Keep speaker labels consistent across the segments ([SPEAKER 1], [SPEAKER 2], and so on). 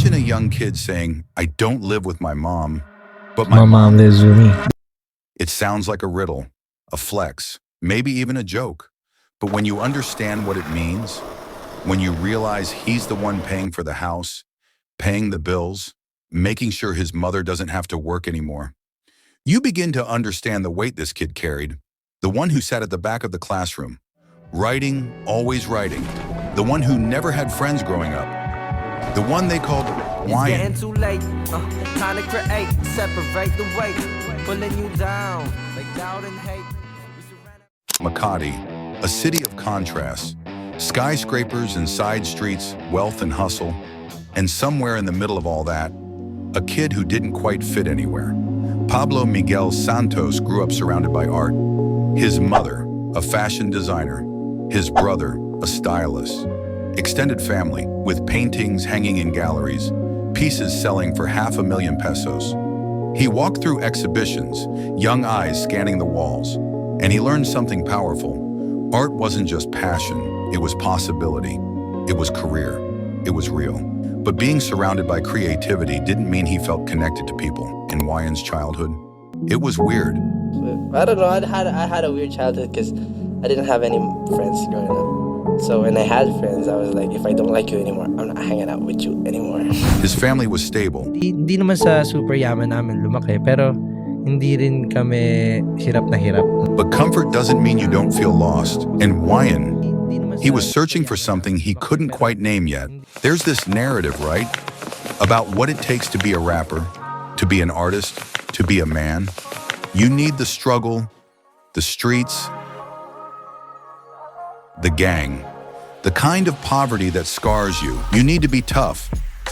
[SPEAKER 1] Imagine a young kid saying, I don't live with my mom, but my
[SPEAKER 2] My mom lives with me.
[SPEAKER 1] It sounds like a riddle, a flex, maybe even a joke. But when you understand what it means, when you realize he's the one paying for the house, paying the bills, making sure his mother doesn't have to work anymore, you begin to understand the weight this kid carried, the one who sat at the back of the classroom, writing, always writing, the one who never had friends growing up, the one they called Wayan.
[SPEAKER 3] It's getting too late, time to create, separate the weight, pulling you down, like doubt and hate.
[SPEAKER 1] Makati, a city of contrasts, skyscrapers and side streets, wealth and hustle, and somewhere in the middle of all that, a kid who didn't quite fit anywhere. Pablo Miguel Santos grew up surrounded by art. His mother, a fashion designer, his brother, a stylist. Extended family, with paintings hanging in galleries, pieces selling for $500,000 pesos. He walked through exhibitions, young eyes scanning the walls, and he learned something powerful. Art wasn't just passion, it was possibility. It was career. It was real. But being surrounded by creativity didn't mean he felt connected to people. In Wayan's childhood, it was weird.
[SPEAKER 4] I don't know, I had a weird childhood because I didn't have any friends growing up. So when I had friends, I was like, if I don't like you anymore, I'm not hanging out with you anymore.
[SPEAKER 1] His family was stable.
[SPEAKER 2] Hindi naman sa super yaman namin lumaki, pero hindi rin kami hirap na hirap.
[SPEAKER 1] But comfort doesn't mean you don't feel lost. And Wayan, he was searching for something he couldn't quite name yet. There's this narrative, right? About what it takes to be a rapper, to be an artist, to be a man. You need the struggle, the streets, the gang, the kind of poverty that scars you. You need to be tough.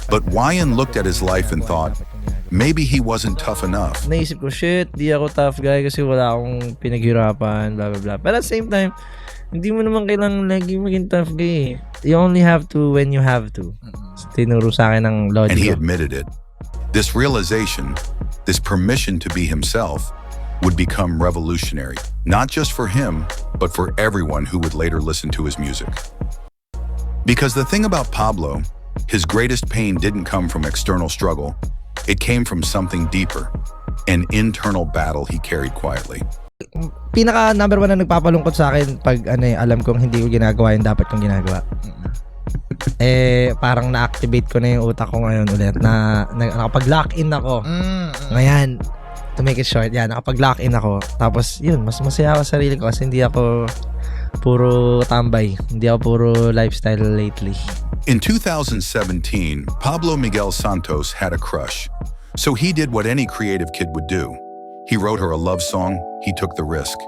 [SPEAKER 1] But Wayan looked at his life and thought, maybe he wasn't tough enough.
[SPEAKER 2] Naisip ko, shit, di ako tough guy kasi wala akong pinaghirapan, blah, blah, blah. But at the same time, hindi mo naman kailangan lagi maging tough guy. You only have to when you have to. Tinuro sa akin ng logic.
[SPEAKER 1] And he admitted it. This realization, this permission to be himself, would become revolutionary, not just for him, but for everyone who would later listen to his music. Because the thing about Pablo, his greatest pain didn't come from external struggle. It came from something deeper, an internal battle he carried quietly.
[SPEAKER 2] Pinaka number 1 na nagpapalungkot sa akin pag alam kong hindi ko ginagawa yung dapat kong ginagawa. Parang na-activate ko na yung utak ko ngayon ulit na nakapag-lock in ako. Ngayon, to make it short, nakapag-lock in ako. Tapos, yun, mas masaya ako sa sarili ko kasi hindi ako puro tambay. Hindi ako puro lifestyle lately.
[SPEAKER 1] In 2017, Pablo Miguel Santos had a crush. So he did what any creative kid would do. He wrote her a love song, he took the risk,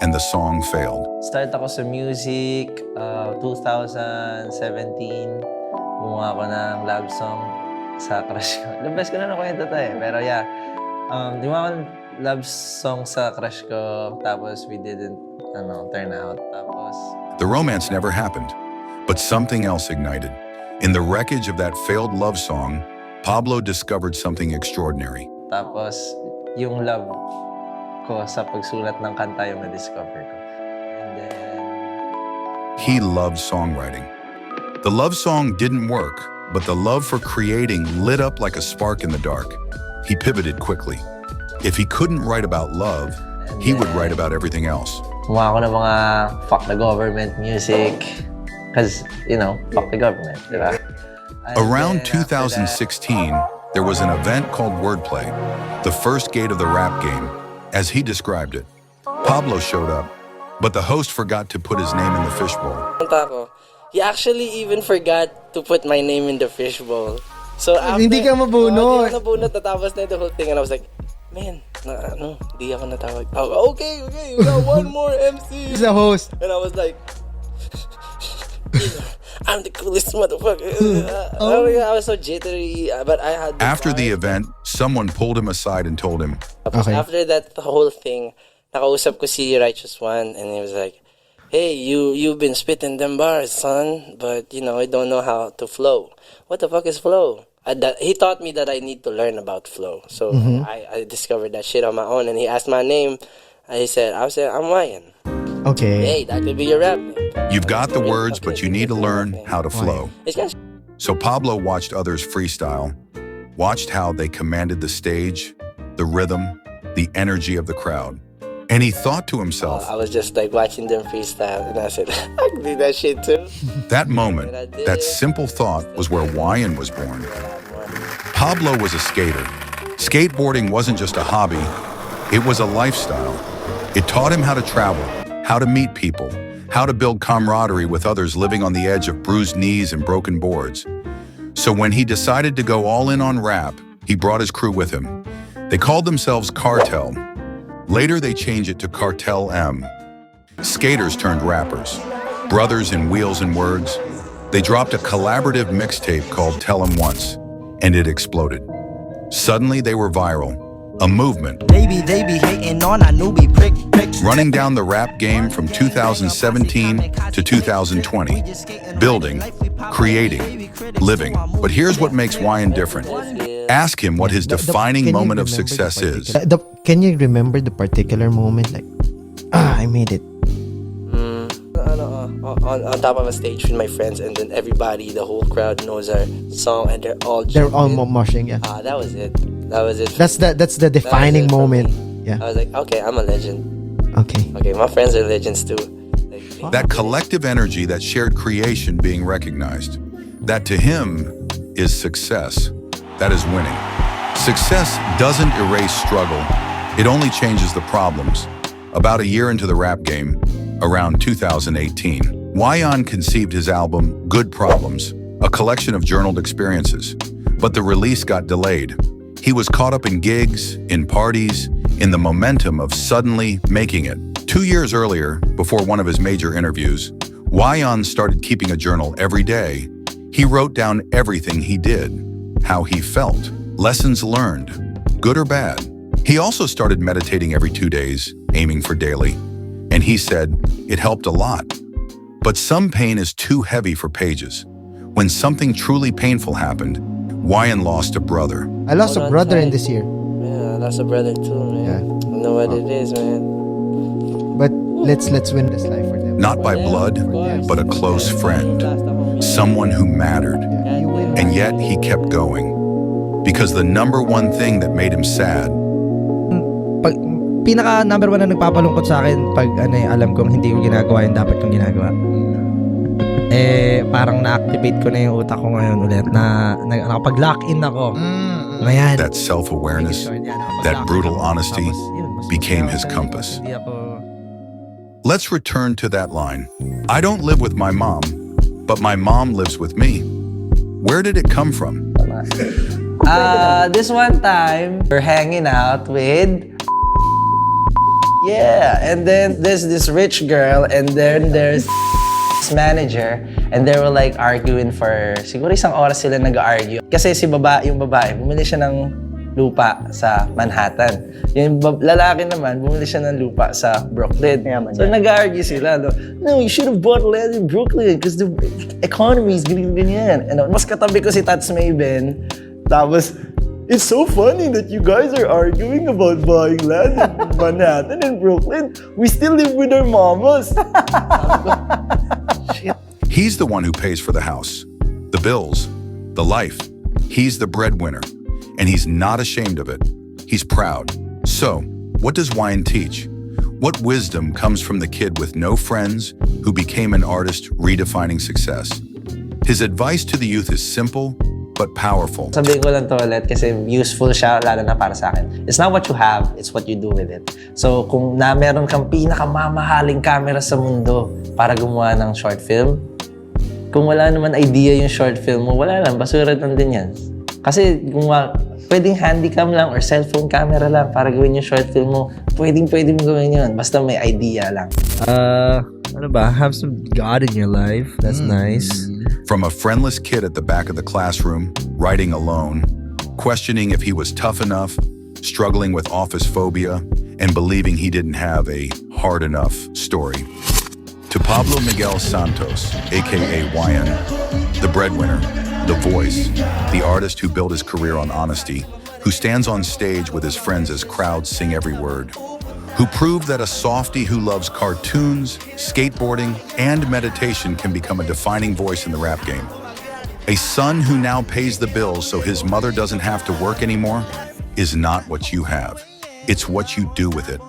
[SPEAKER 1] and the song failed.
[SPEAKER 5] Start ako sa music, 2017. Gumawa ako ng love song sa crush ko. The best ko na nakwento to pero yeah. Gumawa ako ng love song sa crush ko, tapos we didn't turn out. Tapos
[SPEAKER 1] the romance never happened, but something else ignited. In the wreckage of that failed love song, Pablo discovered something extraordinary.
[SPEAKER 5] Tapos yung love ko sa pagsulat ng kanta yung na-discover ko. And then
[SPEAKER 1] he loved songwriting. The love song didn't work, but the love for creating lit up like a spark in the dark. He pivoted quickly. If he couldn't write about love, he would write about everything else.
[SPEAKER 5] gumawa ako ng mga fuck the government music. Because, fuck the government, diba?
[SPEAKER 1] Around 2016, there was an event called Wordplay, the first gate of the rap game, as he described it. Pablo showed up, but the host forgot to put his name in the fishbowl.
[SPEAKER 4] He actually even forgot to put my name in the fishbowl. So after,
[SPEAKER 2] hindi ka mabunot.
[SPEAKER 4] Hindi ka nabunot, natapos na the whole thing, and I was like, man, di ako natawag. Oh, okay, we got one more MC.
[SPEAKER 2] He's the host.
[SPEAKER 4] And I was like, I'm the coolest motherfucker. I was so jittery, but I had.
[SPEAKER 1] After the event, someone pulled him aside and told him,
[SPEAKER 2] Okay.
[SPEAKER 4] After that whole thing, nakausap ko si Righteous One, and he was like, hey, you've been spitting them bars, son, but I don't know how to flow. What the fuck is flow? He taught me that I need to learn about flow. So I discovered that shit on my own, and he asked my name. I said, I'm Wayan.
[SPEAKER 2] Okay.
[SPEAKER 4] Hey, that could be your rap name.
[SPEAKER 1] you've got the words, but you need to learn how to flow.
[SPEAKER 4] It's kind
[SPEAKER 1] So Pablo watched others freestyle, watched how they commanded the stage, the rhythm, the energy of the crowd. And he thought to himself,
[SPEAKER 4] I was just like watching them freestyle, and I said, I can do that shit too.
[SPEAKER 1] that moment, that simple thought was where Wayan was born. Pablo was a skater. Skateboarding wasn't just a hobby, it was a lifestyle. It taught him how to travel, how to meet people, how to build camaraderie with others living on the edge of bruised knees and broken boards. So when he decided to go all in on rap, he brought his crew with him. They called themselves Cartel. Later, they changed it to Cartel M. Skaters turned rappers, brothers in wheels and words. They dropped a collaborative mixtape called Tell 'Em Once, and it exploded. Suddenly, they were viral, a movement.
[SPEAKER 3] Maybe they be hating on a newbie prick.
[SPEAKER 1] Running down the rap game from 2017 to 2020. Building, creating, living. But here's what makes Wayan different. Ask him what his defining moment of success is.
[SPEAKER 6] Can you remember the particular moment? Like, I made it.
[SPEAKER 4] On top of a stage with my friends, and then everybody, the whole crowd knows our song, and they're all
[SPEAKER 6] Moshing, yeah.
[SPEAKER 4] that was it. That was it.
[SPEAKER 6] That's the defining
[SPEAKER 4] That was it for
[SPEAKER 6] moment.
[SPEAKER 4] me.
[SPEAKER 6] Yeah.
[SPEAKER 4] I was like, okay, I'm a legend.
[SPEAKER 6] Okay.
[SPEAKER 4] Okay, my friends are legends too. Like,
[SPEAKER 1] That collective energy, that shared creation being recognized. That to him is success. That is winning. Success doesn't erase struggle. It only changes the problems. About a year into the rap game, around 2018, Wayan conceived his album, Good Problems, a collection of journaled experiences. But the release got delayed. He was caught up in gigs, in parties, in the momentum of suddenly making it. 2 years earlier, before one of his major interviews, Wayan started keeping a journal every day. He wrote down everything he did, how he felt, lessons learned, good or bad. He also started meditating every 2 days, aiming for daily. And he said it helped a lot. But some pain is too heavy for pages. When something truly painful happened, Wayan lost a brother.
[SPEAKER 6] I lost a brother in this year.
[SPEAKER 4] yeah, that's a brother too, man.
[SPEAKER 6] Yeah.
[SPEAKER 4] I know what it is, man.
[SPEAKER 6] But let's win this life for them.
[SPEAKER 1] Not by blood, but a close friend. Someone who mattered.
[SPEAKER 6] Yeah, you win.
[SPEAKER 1] And yet he kept going. Because the number one thing that made him sad
[SPEAKER 2] Pinaka number one na nagpapalungkot sa akin pag alam kong hindi ko ginagawa yung dapat kong ginagawa. Parang na-activate ko na yung utak ko ngayon ulit na nakapag-lock in ako. Ngayon.
[SPEAKER 1] that self-awareness, that brutal honesty became his compass. Let's return to that line. I don't live with my mom, but my mom lives with me. Where did it come from?
[SPEAKER 5] This one time, we're hanging out with... Yeah, and then there's this rich girl, and then there's manager, and they were like arguing for... Siguro isang oras sila nag-argue. Kasi yung babae, bumili siya ng lupa sa Manhattan. Yung lalaki naman, bumili siya ng lupa sa Brooklyn. So nag-argue sila. No, you should have bought land in Brooklyn because the economy is ganyan. And mas katabi ko si Tats Maven. Tapos, it's so funny that you guys are arguing about buying land in Manhattan and Brooklyn. We still live with our mamas.
[SPEAKER 1] He's the one who pays for the house, the bills, the life. He's the breadwinner, and he's not ashamed of it. He's proud. So, what does Wayan teach? What wisdom comes from the kid with no friends who became an artist redefining success? His advice to the youth is simple but powerful.
[SPEAKER 5] Sabihin ko lang to ulit kasi useful siya lalo na para sa akin. It's not what you have, it's what you do with it. So kung meron kang pinakamamahaling camera sa mundo para gumawa ng short film, kung wala naman idea yung short film mo, wala lang, basura lang din yan. Kasi kung pwedeng handycam lang or cellphone camera lang para gawin yung short film mo, pwedeng mo gawin yun. Basta may idea lang.
[SPEAKER 2] Have some God in your life. That's nice.
[SPEAKER 1] From a friendless kid at the back of the classroom, writing alone, questioning if he was tough enough, struggling with office phobia, and believing he didn't have a hard enough story. To Pablo Miguel Santos, aka Wayan, the breadwinner, the voice, the artist who built his career on honesty, who stands on stage with his friends as crowds sing every word, who proved that a softie who loves cartoons, skateboarding, and meditation can become a defining voice in the rap game. A son who now pays the bills so his mother doesn't have to work anymore is not what you have. It's what you do with it.